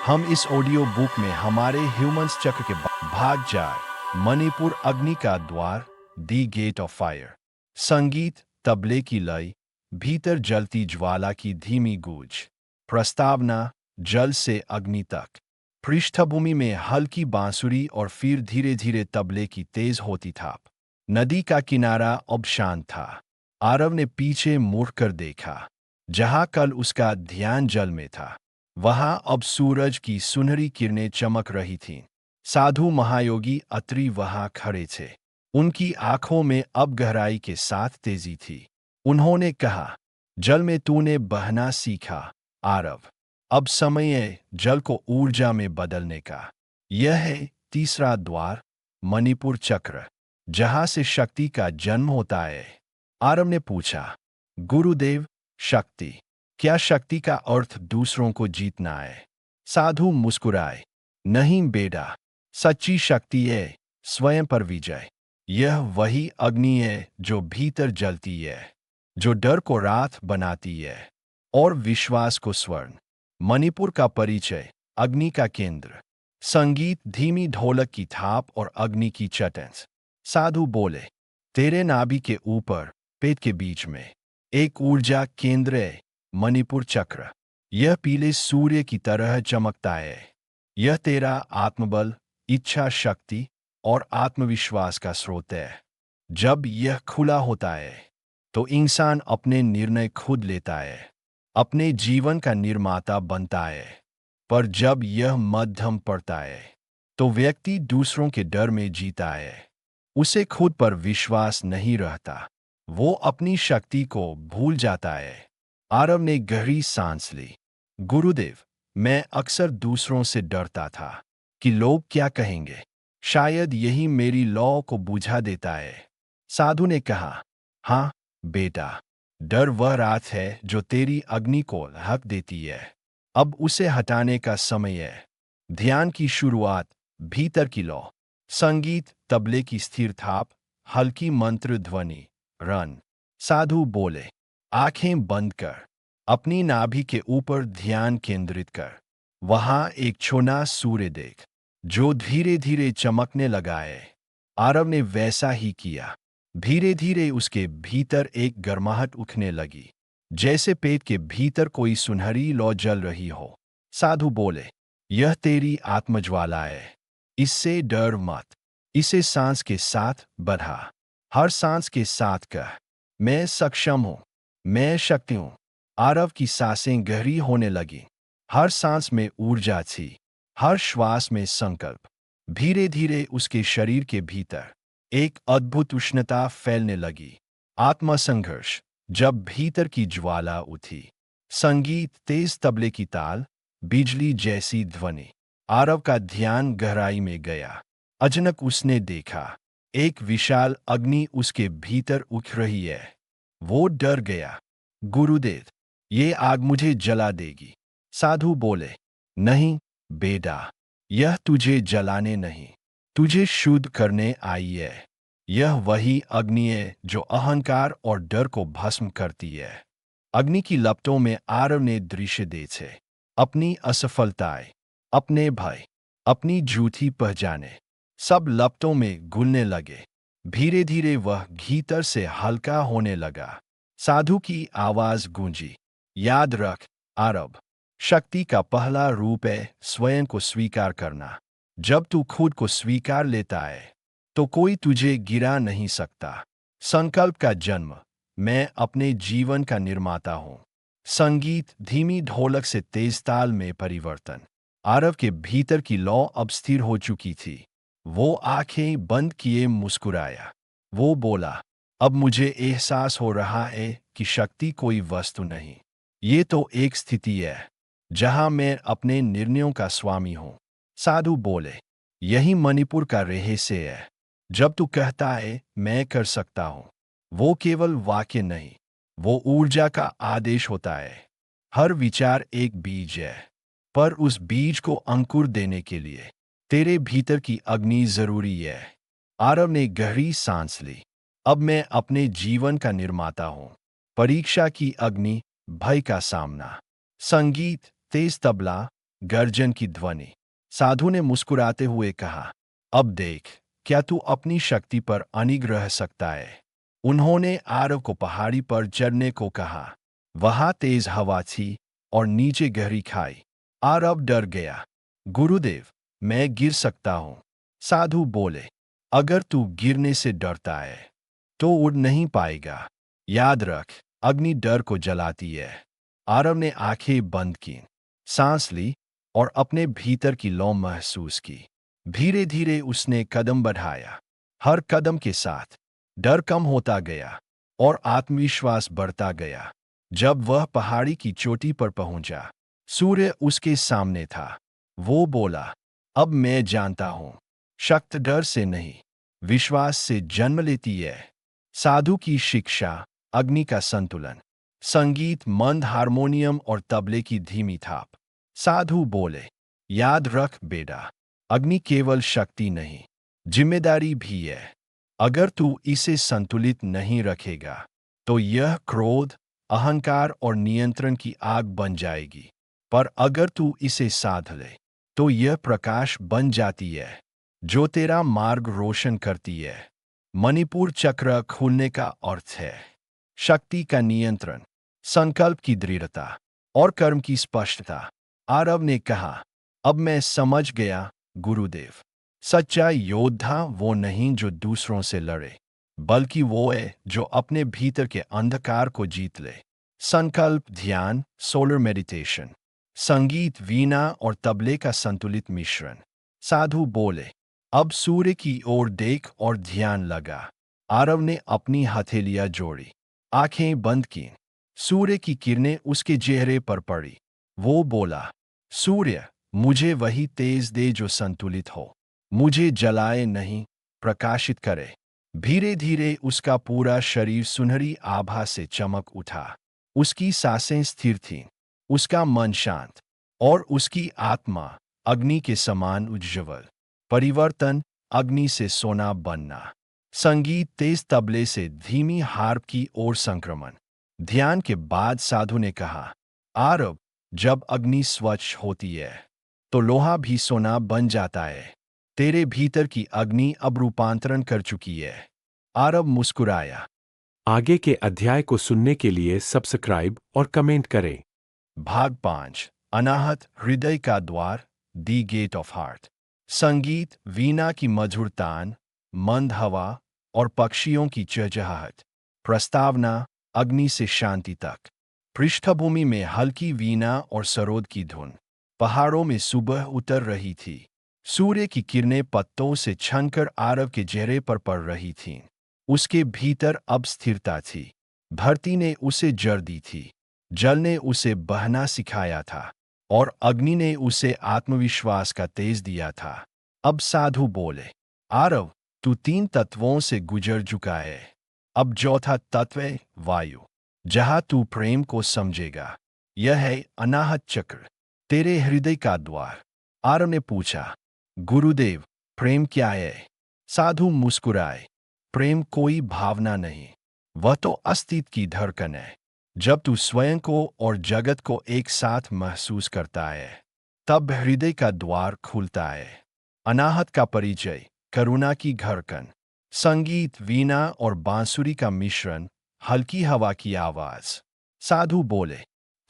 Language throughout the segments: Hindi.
हम इस ऑडियो बुक में हमारे ह्यूमंस चक्र के भाग 4 मणिपुर अग्नि का द्वार दी गेट ऑफ फायर। संगीत, तबले की लय, भीतर जलती ज्वाला की धीमी गूंज। प्रस्तावना, जल से अग्नि तक। पृष्ठभूमि में हल्की बांसुरी और फिर धीरे धीरे तबले की तेज होती थाप। नदी का किनारा अब शांत था। आरव ने पीछे मुड़कर देखा। जहां कल उसका ध्यान जल में था, वहां अब सूरज की सुनहरी किरणें चमक रही थीं। साधु महायोगी अत्रि वहां खड़े थे। उनकी आंखों में अब गहराई के साथ तेजी थी। उन्होंने कहा, जल में तूने बहना सीखा, आरव। अब समय है जल को ऊर्जा में बदलने का। यह है तीसरा द्वार, मणिपुर चक्र, जहां से शक्ति का जन्म होता है। आरव ने पूछा, गुरुदेव, शक्ति, क्या शक्ति का अर्थ दूसरों को जीतना है? साधु मुस्कुराए, नहीं बेटा, सच्ची शक्ति है स्वयं पर विजय। यह वही अग्नि है जो भीतर जलती है, जो डर को रात बनाती है और विश्वास को स्वर्ण। मणिपुर का परिचय, अग्नि का केंद्र। संगीत, धीमी ढोलक की थाप और अग्नि की चटन। साधु बोले, तेरे नाभि के ऊपर, पेट के बीच में एक ऊर्जा केंद्र है, मणिपुर चक्र। यह पीले सूर्य की तरह चमकता है। यह तेरा आत्मबल, इच्छा शक्ति और आत्मविश्वास का स्रोत है। जब यह खुला होता है तो इंसान अपने निर्णय खुद लेता है, अपने जीवन का निर्माता बनता है। पर जब यह मध्यम पड़ता है तो व्यक्ति दूसरों के डर में जीता है। उसे खुद पर विश्वास नहीं रहता। वो अपनी शक्ति को भूल जाता है। आरव ने गहरी सांस ली। गुरुदेव, मैं अक्सर दूसरों से डरता था कि लोग क्या कहेंगे। शायद यही मेरी लौ को बुझा देता है। साधु ने कहा, हाँ बेटा, डर वह रात है जो तेरी अग्नि को हक देती है। अब उसे हटाने का समय है। ध्यान की शुरुआत, भीतर की लौ। संगीत, तबले की स्थिर थाप, हल्की मंत्र ध्वनि, रन। साधु बोले, आंखें बंद कर, अपनी नाभि के ऊपर ध्यान केंद्रित कर। वहां एक छोटा सूर्य देख, जो धीरे धीरे चमकने लगा है। आरव ने वैसा ही किया। धीरे धीरे उसके भीतर एक गर्माहट उठने लगी, जैसे पेट के भीतर कोई सुनहरी लौ जल रही हो। साधु बोले, यह तेरी आत्मज्वाला है, इससे डर मत। इसे सांस के साथ बढ़ा। हर सांस के साथ कह, मैं सक्षम हूं, मैं शक्ति हूं। आरव की सांसें गहरी होने लगी। हर सांस में ऊर्जा थी, हर श्वास में संकल्प। धीरे धीरे उसके शरीर के भीतर एक अद्भुत उष्णता फैलने लगी। आत्मसंघर्ष, जब भीतर की ज्वाला उठी। संगीत, तेज तबले की ताल, बिजली जैसी ध्वनि। आरव का ध्यान गहराई में गया। अचानक उसने देखा, एक विशाल अग्नि उसके भीतर उठ रही है। वो डर गया। गुरुदेव, ये आग मुझे जला देगी। साधु बोले, नहीं बेटा, यह तुझे जलाने नहीं, तुझे शुद्ध करने आई है। यह वही अग्नि है जो अहंकार और डर को भस्म करती है। अग्नि की लपटों में आरव ने दृश्य देखे, अपनी असफलताएं, अपने भय, अपनी झूठी पहचाने, सब लपटों में घुलने लगे। धीरे धीरे वह भीतर से हल्का होने लगा। साधु की आवाज गूंजी, याद रख आरव, शक्ति का पहला रूप है स्वयं को स्वीकार करना। जब तू खुद को स्वीकार लेता है तो कोई तुझे गिरा नहीं सकता। संकल्प का जन्म, मैं अपने जीवन का निर्माता हूं। संगीत, धीमी ढोलक से तेज ताल में परिवर्तन। आरव के भीतर की लौ अब स्थिर हो चुकी थी। वो आंखें बंद किए मुस्कुराया। वो बोला, अब मुझे एहसास हो रहा है कि शक्ति कोई वस्तु नहीं, ये तो एक स्थिति है जहां मैं अपने निर्णयों का स्वामी हूं। साधु बोले, यही मणिपुर का रहस्य है। जब तू कहता है मैं कर सकता हूं, वो केवल वाक्य नहीं, वो ऊर्जा का आदेश होता है। हर विचार एक बीज है, पर उस बीज को अंकुर देने के लिए तेरे भीतर की अग्नि जरूरी है। आरव ने गहरी सांस ली। अब मैं अपने जीवन का निर्माता हूं। परीक्षा की अग्नि, भय का सामना। संगीत, तेज तबला, गर्जन की ध्वनि। साधु ने मुस्कुराते हुए कहा, अब देख, क्या तू अपनी शक्ति पर अडिग रह सकता है? उन्होंने आरव को पहाड़ी पर चढ़ने को कहा। वहां तेज हवा थी और नीचे गहरी खाई। आरव डर गया। गुरुदेव, मैं गिर सकता हूं। साधु बोले, अगर तू गिरने से डरता है तो उड़ नहीं पाएगा। याद रख, अग्नि डर को जलाती है। आरव ने आंखें बंद की, सांस ली और अपने भीतर की लौ महसूस की। धीरे धीरे उसने कदम बढ़ाया। हर कदम के साथ डर कम होता गया और आत्मविश्वास बढ़ता गया। जब वह पहाड़ी की चोटी पर पहुंचा, सूर्य उसके सामने था। वो बोला, अब मैं जानता हूं, शक्ति डर से नहीं, विश्वास से जन्म लेती है। साधु की शिक्षा, अग्नि का संतुलन, संगीत, मंद हारमोनियम और तबले की धीमी थाप। साधु बोले, याद रख बेटा, अग्नि केवल शक्ति नहीं, जिम्मेदारी भी है। अगर तू इसे संतुलित नहीं रखेगा तो यह क्रोध, अहंकार और नियंत्रण की आग बन जाएगी। पर अगर तू इसे साध ले तो यह प्रकाश बन जाती है, जो तेरा मार्ग रोशन करती है। मणिपुर चक्र खुलने का अर्थ है शक्ति का नियंत्रण, संकल्प की दृढ़ता और कर्म की स्पष्टता। आरव ने कहा, अब मैं समझ गया गुरुदेव। सच्चा योद्धा वो नहीं जो दूसरों से लड़े, बल्कि वो है जो अपने भीतर के अंधकार को जीत ले। संकल्प, ध्यान, सोलर मेडिटेशन, संगीत, वीणा और तबले का संतुलित मिश्रण। साधु बोले, अब सूर्य की ओर देख और ध्यान लगा। आरव ने अपनी हथेलियां जोड़ी, आंखें बंद की। सूर्य की किरणें उसके चेहरे पर पड़ी। वो बोला, सूर्य, मुझे वही तेज दे जो संतुलित हो, मुझे जलाए नहीं, प्रकाशित करे। धीरे धीरे उसका पूरा शरीर सुनहरी आभा से चमक उठा। उसकी सांसें स्थिर थीं, उसका मन शांत और उसकी आत्मा अग्नि के समान उज्ज्वल। परिवर्तन, अग्नि से सोना बनना। संगीत, तेज तबले से धीमी हार्प की ओर संक्रमण। ध्यान के बाद साधु ने कहा, आरव, जब अग्नि स्वच्छ होती है तो लोहा भी सोना बन जाता है। तेरे भीतर की अग्नि अब रूपांतरण कर चुकी है। आरव मुस्कुराया। आगे के अध्याय को सुनने के लिए सब्सक्राइब और कमेंट करें। भाग 5, अनाहत, हृदय का द्वार, दी गेट ऑफ हार्ट। संगीत, वीणा की मधुर तान, मंद हवा और पक्षियों की चहचहाहट। प्रस्तावना, अग्नि से शांति तक। पृष्ठभूमि में हल्की वीणा और सरोद की धुन। पहाड़ों में सुबह उतर रही थी। सूर्य की किरणें पत्तों से छनकर आरव के चेहरे पर पड़ रही थीं। उसके भीतर अब स्थिरता थी। धरती ने उसे जड़ दी थी, जल ने उसे बहना सिखाया था और अग्नि ने उसे आत्मविश्वास का तेज दिया था। अब साधु बोले, आरव, तू 3 तत्वों से गुजर चुका है। अब चौथा तत्व है वायु, जहां तू प्रेम को समझेगा। यह है अनाहत चक्र, तेरे हृदय का द्वार। आरव ने पूछा, गुरुदेव, प्रेम क्या है? साधु मुस्कुराए, प्रेम कोई भावना नहीं, वह तो अस्तित्व की धड़कन है। जब तू स्वयं को और जगत को एक साथ महसूस करता है, तब हृदय का द्वार खुलता है। अनाहत का परिचय, करुणा की धड़कन। संगीत, वीणा और बांसुरी का मिश्रण, हल्की हवा की आवाज। साधु बोले,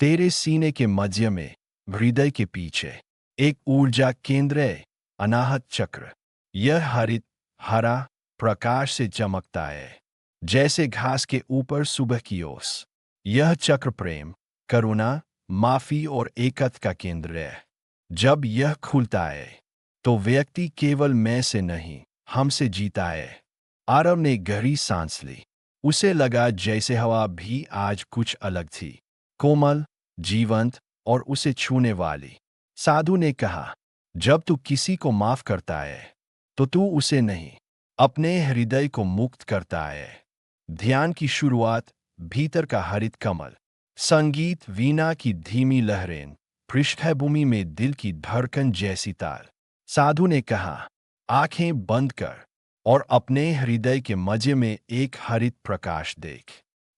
तेरे सीने के मध्य में, हृदय के पीछे, एक ऊर्जा केंद्र है, अनाहत चक्र। यह हरित, हरा, प्रकाश से चमकता है, जैसे घास के ऊपर सुबह की ओस। यह चक्र प्रेम, करुणा, माफी और एकता का केंद्र है। जब यह खुलता है तो व्यक्ति केवल मैं से नहीं, हमसे जीता है। आरव ने गहरी सांस ली। उसे लगा जैसे हवा भी आज कुछ अलग थी, कोमल, जीवंत और उसे छूने वाली। साधु ने कहा, जब तू किसी को माफ करता है तो तू उसे नहीं, अपने हृदय को मुक्त करता है। ध्यान की शुरुआत, भीतर का हरित कमल। संगीत, वीणा की धीमी लहरें, पृष्ठभूमि में दिल की धड़कन जैसी ताल। साधु ने कहा, आंखें बंद कर और अपने हृदय के मध्य में एक हरित प्रकाश देख।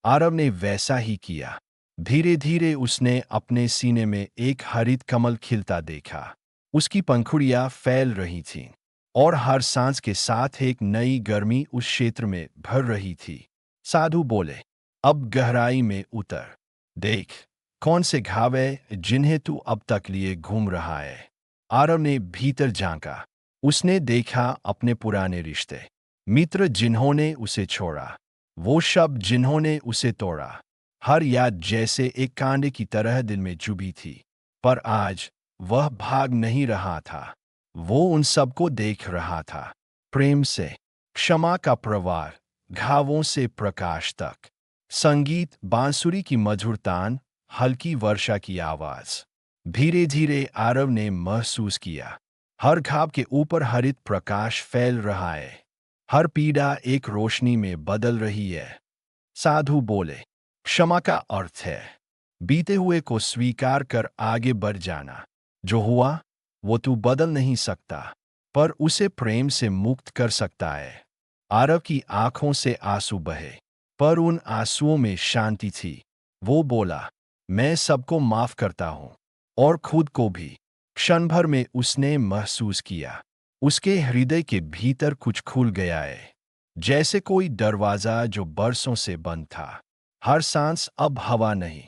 आरव ने वैसा ही किया। धीरे धीरे उसने अपने सीने में एक हरित कमल खिलता देखा। उसकी पंखुड़ियां फैल रही थीं और हर सांस के साथ एक नई गर्मी उस क्षेत्र में भर रही थी। साधु बोले, अब गहराई में उतर। देख, कौन से घाव है जिन्हें तू अब तक लिए घूम रहा है। आरव ने भीतर झांका। उसने देखा अपने पुराने रिश्ते, मित्र जिन्होंने उसे छोड़ा, वो शब्द जिन्होंने उसे तोड़ा। हर याद जैसे एक कांटे की तरह दिल में चुभी थी। पर आज वह भाग नहीं रहा था, वो उन सबको देख रहा था। प्रेम से, क्षमा का प्रवाह, घावों से प्रकाश तक। संगीत, बांसुरी की मधुर तान, हल्की वर्षा की आवाज। धीरे धीरे आरव ने महसूस किया, हर घाव के ऊपर हरित प्रकाश फैल रहा है, हर पीड़ा एक रोशनी में बदल रही है। साधु बोले, क्षमा का अर्थ है बीते हुए को स्वीकार कर आगे बढ़ जाना। जो हुआ वो तू बदल नहीं सकता, पर उसे प्रेम से मुक्त कर सकता है। आरव की आंखों से आंसू बहे, पर उन आंसुओं में शांति थी। वो बोला, मैं सबको माफ करता हूं, और खुद को भी। क्षण भर में उसने महसूस किया, उसके हृदय के भीतर कुछ खुल गया है, जैसे कोई दरवाजा जो बरसों से बंद था। हर सांस अब हवा नहीं,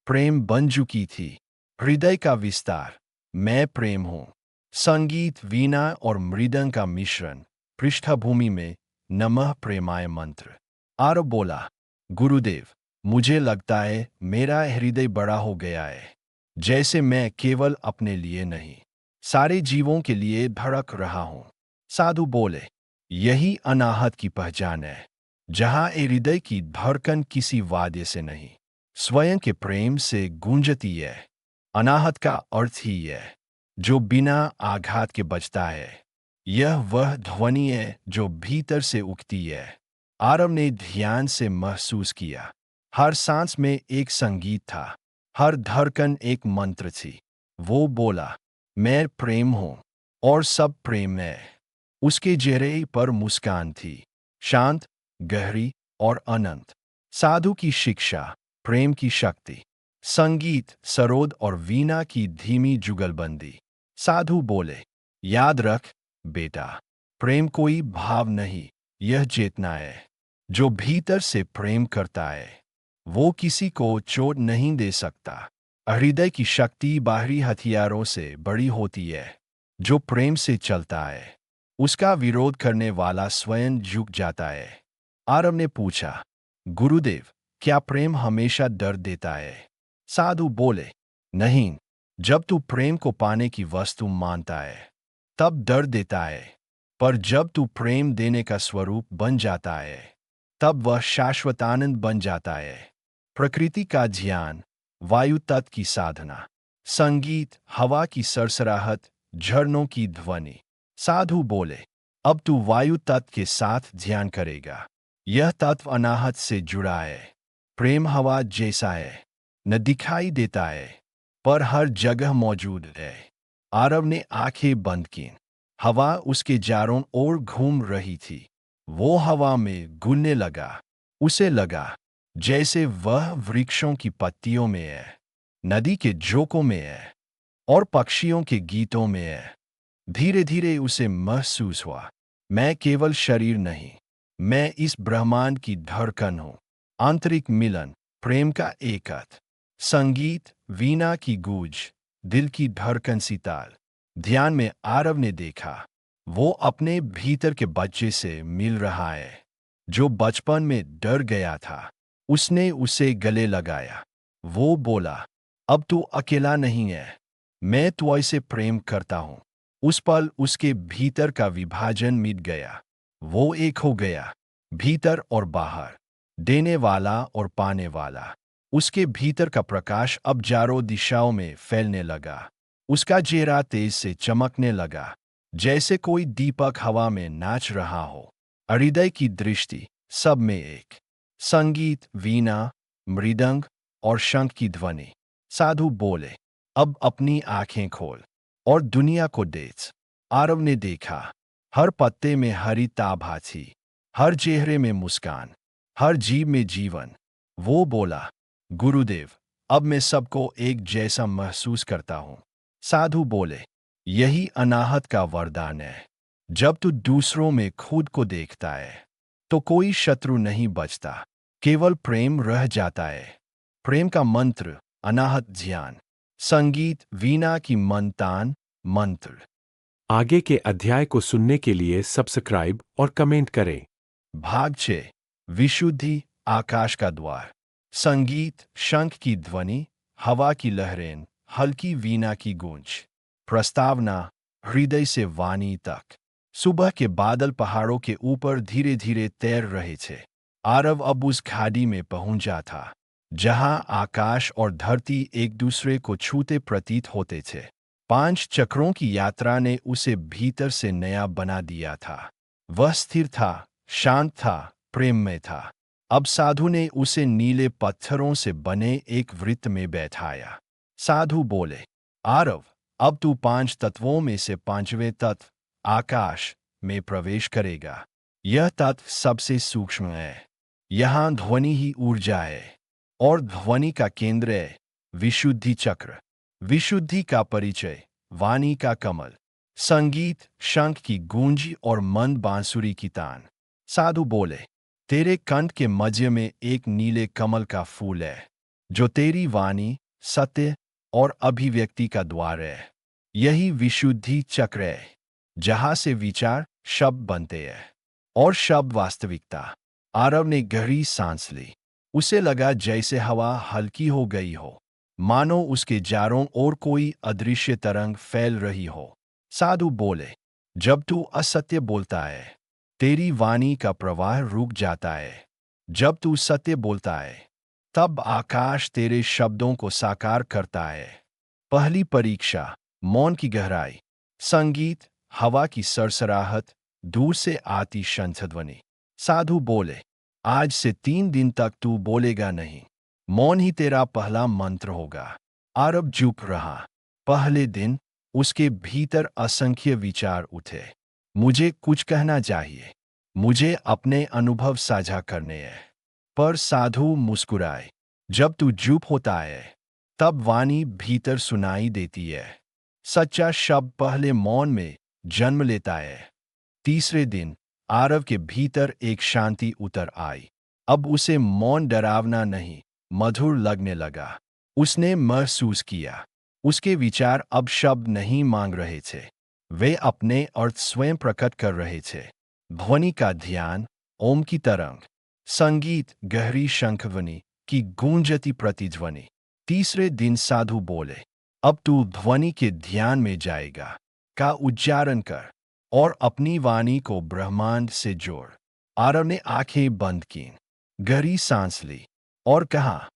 प्रेम बन चुकी थी। हृदय का विस्तार, मैं प्रेम हूं। संगीत, वीणा और मृदंग का मिश्रण, पृष्ठभूमि में नमः प्रेमाय मंत्र। आरव बोला, गुरुदेव, मुझे लगता है मेरा हृदय बड़ा हो गया है, जैसे मैं केवल अपने लिए नहीं, सारे जीवों के लिए धड़क रहा हूं। साधु बोले, यही अनाहत की पहचान है, जहां हृदय की धड़कन किसी वाद्य से नहीं, स्वयं के प्रेम से गूंजती है। अनाहत का अर्थ ही है जो बिना आघात के बजता है। यह वह ध्वनि है जो भीतर से उठती है। आरव ने ध्यान से महसूस किया, हर सांस में एक संगीत था, हर धड़कन एक मंत्र थी। वो बोला, मैं प्रेम हूं और सब प्रेम है। उसके चेहरे पर मुस्कान थी, शांत, गहरी और अनंत। साधु की शिक्षा, प्रेम की शक्ति। संगीत, सरोद और वीणा की धीमी जुगलबंदी। साधु बोले, याद रख बेटा, प्रेम कोई भाव नहीं, यह चेतना है। जो भीतर से प्रेम करता है वो किसी को चोट नहीं दे सकता। हृदय की शक्ति बाहरी हथियारों से बड़ी होती है। जो प्रेम से चलता है उसका विरोध करने वाला स्वयं झुक जाता है। आरव ने पूछा, गुरुदेव, क्या प्रेम हमेशा दर्द देता है? साधु बोले, नहीं, जब तू प्रेम को पाने की वस्तु मानता है तब दर्द देता है, पर जब तू प्रेम देने का स्वरूप बन जाता है तब वह शाश्वत आनंद बन जाता है। प्रकृति का ध्यान, वायु तत्व की साधना, संगीत, हवा की सरसराहट, झरनों की ध्वनि। साधु बोले, अब तू वायु तत्व के साथ ध्यान करेगा। यह तत्व अनाहत से जुड़ा है। प्रेम हवा जैसा है, न दिखाई देता है पर हर जगह मौजूद है। आरव ने आंखें बंद की। हवा उसके चारों ओर घूम रही थी। वो हवा में घुलने लगा। उसे लगा जैसे वह वृक्षों की पत्तियों में है, नदी के झोंकों में है और पक्षियों के गीतों में है। धीरे धीरे उसे महसूस हुआ, मैं केवल शरीर नहीं, मैं इस ब्रह्मांड की धड़कन हूं। आंतरिक मिलन, प्रेम का एकत। संगीत, वीणा की गूंज, दिल की धड़कन सी ताल। ध्यान में आरव ने देखा, वो अपने भीतर के बच्चे से मिल रहा है जो बचपन में डर गया था। उसने उसे गले लगाया। वो बोला, अब तू अकेला नहीं है, मैं तुझसे प्रेम करता हूं। उस पल उसके भीतर का विभाजन मिट गया। वो एक हो गया, भीतर और बाहर, देने वाला और पाने वाला। उसके भीतर का प्रकाश अब चारों दिशाओं में फैलने लगा। उसका चेहरा तेज से चमकने लगा, जैसे कोई दीपक हवा में नाच रहा हो। हृदय की दृष्टि, सब में एक। संगीत, वीणा, मृदंग और शंख की ध्वनि। साधु बोले, अब अपनी आंखें खोल और दुनिया को देख। आरव ने देखा, हर पत्ते में हरी आभा थी, हर चेहरे में मुस्कान, हर जीव में जीवन। वो बोला, गुरुदेव, अब मैं सबको एक जैसा महसूस करता हूं। साधु बोले, यही अनाहत का वरदान है। जब तू दूसरों में खुद को देखता है तो कोई शत्रु नहीं बचता, केवल प्रेम रह जाता है। प्रेम का मंत्र, अनाहत ध्यान, संगीत, वीणा की मनतान मंत्र। आगे के अध्याय को सुनने के लिए सब्सक्राइब और कमेंट करें। भाग 6, विशुद्धि, आकाश का द्वार। संगीत, शंख की ध्वनि, हवा की लहरें, हल्की वीणा की गूंज। प्रस्तावना, हृदय से वाणी तक। सुबह के बादल पहाड़ों के ऊपर धीरे धीरे तैर रहे थे। आरव अब उस खाड़ी में पहुंचा था जहां आकाश और धरती एक दूसरे को छूते प्रतीत होते थे। 5 चक्रों की यात्रा ने उसे भीतर से नया बना दिया था। वह स्थिर था, शांत था, प्रेम में था। अब साधु ने उसे नीले पत्थरों से बने एक वृत्त में बैठाया। साधु बोले, आरव, अब तू 5 तत्वों में से 5वें तत्व, आकाश, में प्रवेश करेगा। यह तत्व सबसे सूक्ष्म है। यहाँ ध्वनि ही ऊर्जा है और ध्वनि का केंद्र है विशुद्धि चक्र। विशुद्धि का परिचय, वाणी का कमल, संगीत, शंख की गूंज और मंद बांसुरी की तान। साधु बोले, तेरे कंठ के मध्य में एक नीले कमल का फूल है जो तेरी वाणी, सत्य और अभिव्यक्ति का द्वार है। यही विशुद्धि चक्र है जहां से विचार शब्द बनते हैं और शब्द वास्तविकता। आरव ने गहरी सांस ली। उसे लगा जैसे हवा हल्की हो गई हो, मानो उसके चारों ओर कोई अदृश्य तरंग फैल रही हो। साधु बोले, जब तू असत्य बोलता है तेरी वाणी का प्रवाह रुक जाता है। जब तू सत्य बोलता है तब आकाश तेरे शब्दों को साकार करता है। पहली परीक्षा, मौन की गहराई। संगीत, हवा की सरसराहट, दूर से आती शंखध्वनि। साधु बोले, आज से 3 दिन तक तू बोलेगा नहीं। मौन ही तेरा पहला मंत्र होगा। आरव चुप रहा। पहले दिन उसके भीतर असंख्य विचार उठे। मुझे कुछ कहना चाहिए, मुझे अपने अनुभव साझा करने हैं। पर साधु मुस्कुराए। जब तू चुप होता है तब वाणी भीतर सुनाई देती है। सच्चा शब्द पहले मौन में जन्म लेता है। तीसरे दिन आरव के भीतर एक शांति उतर आई। अब उसे मौन डरावना नहीं, मधुर लगने लगा। उसने महसूस किया, उसके विचार अब शब्द नहीं मांग रहे थे, वे अपने अर्थ स्वयं प्रकट कर रहे थे। ध्वनि का ध्यान, ओम की तरंग, संगीत, गहरी शंखध्वनि की गूंजती प्रतिध्वनि। तीसरे दिन साधु बोले, अब तू ध्वनि के ध्यान में जाएगा, का उच्चारण कर और अपनी वाणी को ब्रह्मांड से जोड़। आरव ने आंखें बंद की, गहरी सांस ली और कहा।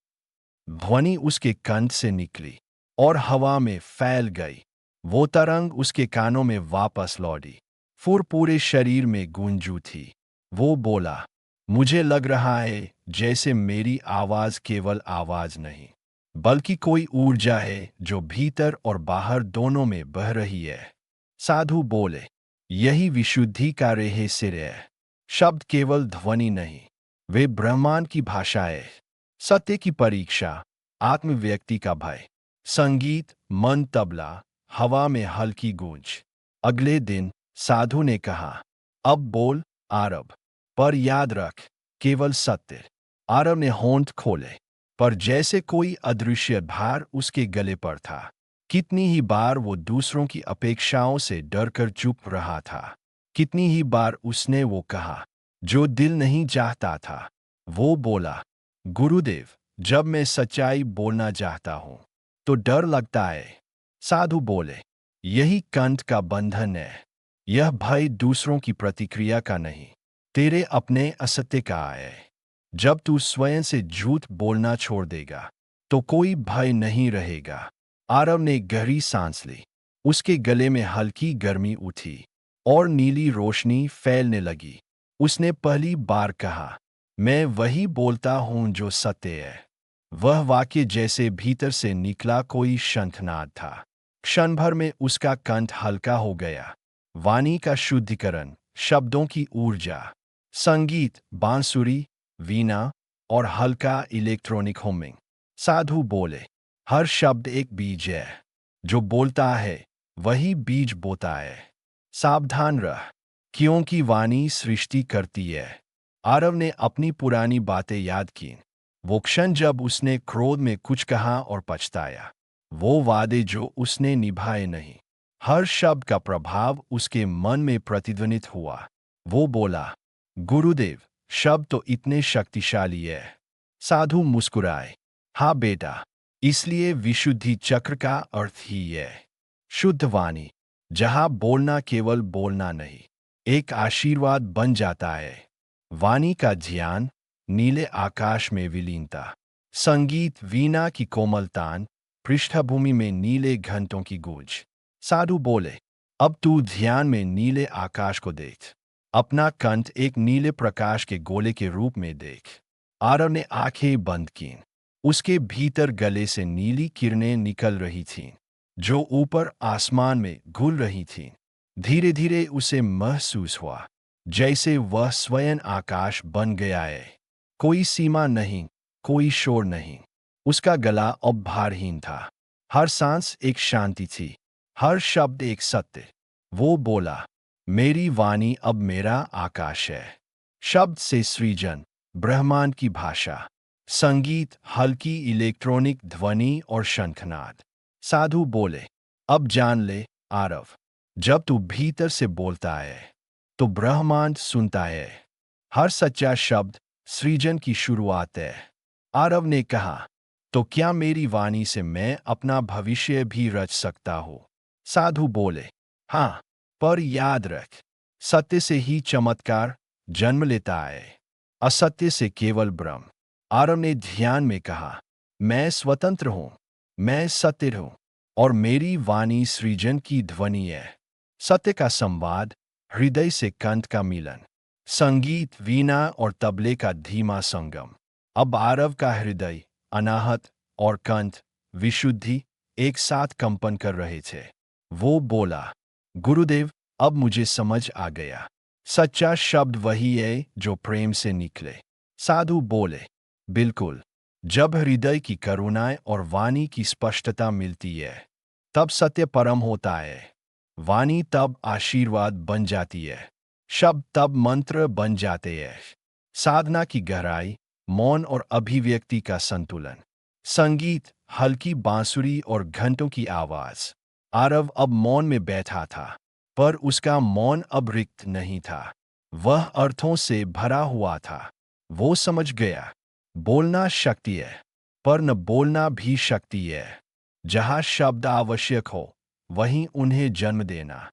ध्वनि उसके कंठ से निकली और हवा में फैल गई। वो तरंग उसके कानों में वापस लौटी, फिर पूरे शरीर में गूंजू थी। वो बोला, मुझे लग रहा है जैसे मेरी आवाज केवल आवाज नहीं, बल्कि कोई ऊर्जा है जो भीतर और बाहर दोनों में बह रही है। साधु बोले, यही विशुद्धि का रहस्य है। शब्द केवल ध्वनि नहीं, वे ब्रह्मांड की भाषा है। सत्य की परीक्षा, आत्मव्यक्ति का भय। संगीत, मन तबला, हवा में हल्की गूंज। अगले दिन साधु ने कहा, अब बोल आरव, पर याद रख, केवल सत्य। आरव ने होंठ खोले, पर जैसे कोई अदृश्य भार उसके गले पर था। कितनी ही बार वो दूसरों की अपेक्षाओं से डरकर चुप रहा था। कितनी ही बार उसने वो कहा जो दिल नहीं चाहता था। वो बोला, गुरुदेव, जब मैं सच्चाई बोलना चाहता हूं तो डर लगता है। साधु बोले, यही कंठ का बंधन है। यह भय दूसरों की प्रतिक्रिया का नहीं, तेरे अपने असत्य का है। जब तू स्वयं से झूठ बोलना छोड़ देगा तो कोई भय नहीं रहेगा। आरव ने गहरी सांस ली। उसके गले में हल्की गर्मी उठी और नीली रोशनी फैलने लगी। उसने पहली बार कहा, मैं वही बोलता हूं जो सत्य है। वह वाक्य जैसे भीतर से निकला कोई शंखनाद था। क्षण भर में उसका कंठ हल्का हो गया। वाणी का शुद्धिकरण, शब्दों की ऊर्जा, संगीत, बांसुरी, वीणा और हल्का इलेक्ट्रॉनिक होमिंग, साधु बोले, हर शब्द एक बीज है, जो बोलता है वही बीज बोता है। सावधान रह, क्योंकि वाणी सृष्टि करती है। आरव ने अपनी पुरानी बातें याद की। वो क्षण जब उसने क्रोध में कुछ कहा और पछताया, वो वादे जो उसने निभाए नहीं। हर शब्द का प्रभाव उसके मन में प्रतिध्वनित हुआ। वो बोला, गुरुदेव, शब्द तो इतने शक्तिशाली है। साधु मुस्कुराए, हाँ बेटा, इसलिए विशुद्धि चक्र का अर्थ ही है शुद्ध वाणी, जहां बोलना केवल बोलना नहीं, एक आशीर्वाद बन जाता है। वाणी का ध्यान, नीले आकाश में विलीनता, संगीत, वीणा की कोमल तान, पृष्ठभूमि में नीले घंटों की गूंज। साधु बोले, अब तू ध्यान में नीले आकाश को देख, अपना कंठ एक नीले प्रकाश के गोले के रूप में देख। आरव ने आंखें बंद कीं। उसके भीतर गले से नीली किरणें निकल रही थीं, जो ऊपर आसमान में घुल रही थीं। धीरे धीरे उसे महसूस हुआ जैसे वह स्वयं आकाश बन गया है। कोई सीमा नहीं, कोई शोर नहीं। उसका गला अब भारहीन था। हर सांस एक शांति थी, हर शब्द एक सत्य। वो बोला, मेरी वाणी अब मेरा आकाश है। शब्द से सृजन, ब्रह्मांड की भाषा, संगीत, हल्की इलेक्ट्रॉनिक ध्वनि और शंखनाद। साधु बोले, अब जान ले आरव, जब तू भीतर से बोलता है तो ब्रह्मांड सुनता है। हर सच्चा शब्द सृजन की शुरुआत है। आरव ने कहा, तो क्या मेरी वाणी से मैं अपना भविष्य भी रच सकता हूँ? साधु बोले, हाँ, पर याद रख, सत्य से ही चमत्कार जन्म लेता है, असत्य से केवल भ्रम। आरव ने ध्यान में कहा, मैं स्वतंत्र हूँ, मैं सत्य हूँ, और मेरी वाणी सृजन की ध्वनि है। सत्य का संवाद, हृदय से कंठ का मिलन, संगीत, वीणा और तबले का धीमा संगम। अब आरव का हृदय, अनाहत और कंठ, विशुद्धि एक साथ कंपन कर रहे थे। वो बोला, गुरुदेव, अब मुझे समझ आ गया, सच्चा शब्द वही है जो प्रेम से निकले। साधु बोले, बिल्कुल, जब हृदय की करुणा और वाणी की स्पष्टता मिलती है, तब सत्य परम होता है। वाणी तब आशीर्वाद बन जाती है, शब्द तब मंत्र बन जाते हैं। साधना की गहराई, मौन और अभिव्यक्ति का संतुलन, संगीत, हल्की बांसुरी और घंटों की आवाज। आरव अब मौन में बैठा था, पर उसका मौन अब रिक्त नहीं था, वह अर्थों से भरा हुआ था। वो समझ गया, बोलना शक्ति है, पर न बोलना भी शक्ति है। जहाँ शब्द आवश्यक हो, वहीं उन्हें जन्म देना।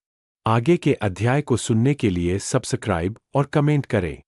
आगे के अध्याय को सुनने के लिए सब्सक्राइब और कमेंट करें।